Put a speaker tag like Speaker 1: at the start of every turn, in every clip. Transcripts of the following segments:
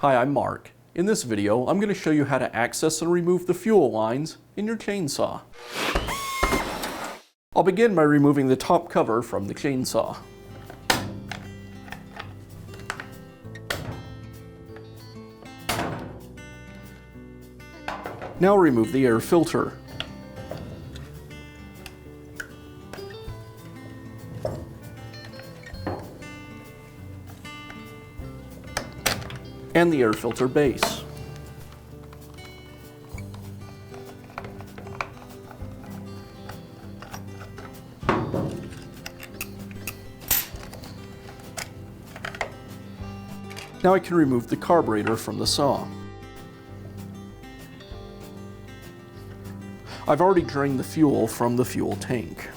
Speaker 1: Hi, I'm Mark. In this video, I'm going to show you how to access and remove the fuel lines in your chainsaw. I'll begin by removing the top cover from the chainsaw. Now remove the air filter. And the air filter base. Now I can remove the carburetor from the saw. I've already drained the fuel from the fuel tank.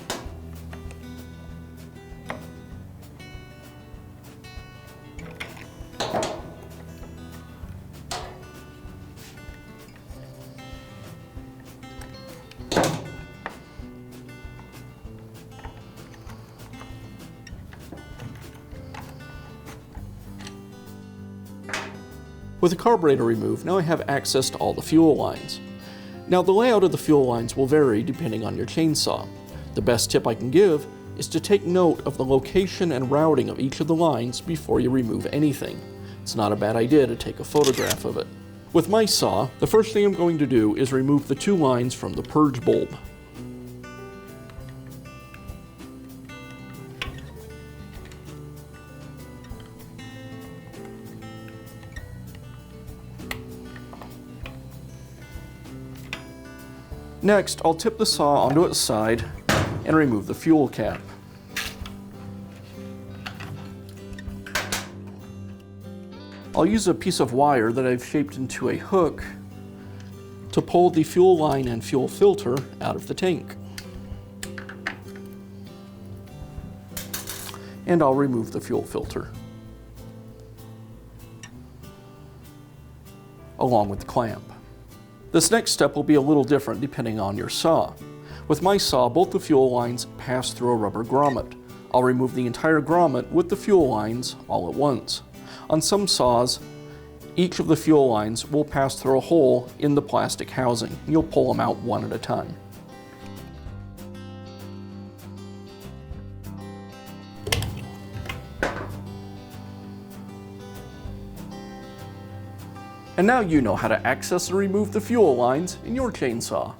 Speaker 1: With the carburetor removed, now I have access to all the fuel lines. Now the layout of the fuel lines will vary depending on your chainsaw. The best tip I can give is to take note of the location and routing of each of the lines before you remove anything. It's not a bad idea to take a photograph of it. With my saw, the first thing I'm going to do is remove the two lines from the purge bulb. Next, I'll tip the saw onto its side and remove the fuel cap. I'll use a piece of wire that I've shaped into a hook to pull the fuel line and fuel filter out of the tank. And I'll remove the fuel filter, along with the clamp. This next step will be a little different depending on your saw. With my saw, both the fuel lines pass through a rubber grommet. I'll remove the entire grommet with the fuel lines all at once. On some saws, each of the fuel lines will pass through a hole in the plastic housing. You'll pull them out one at a time. And now you know how to access and remove the fuel lines in your chainsaw.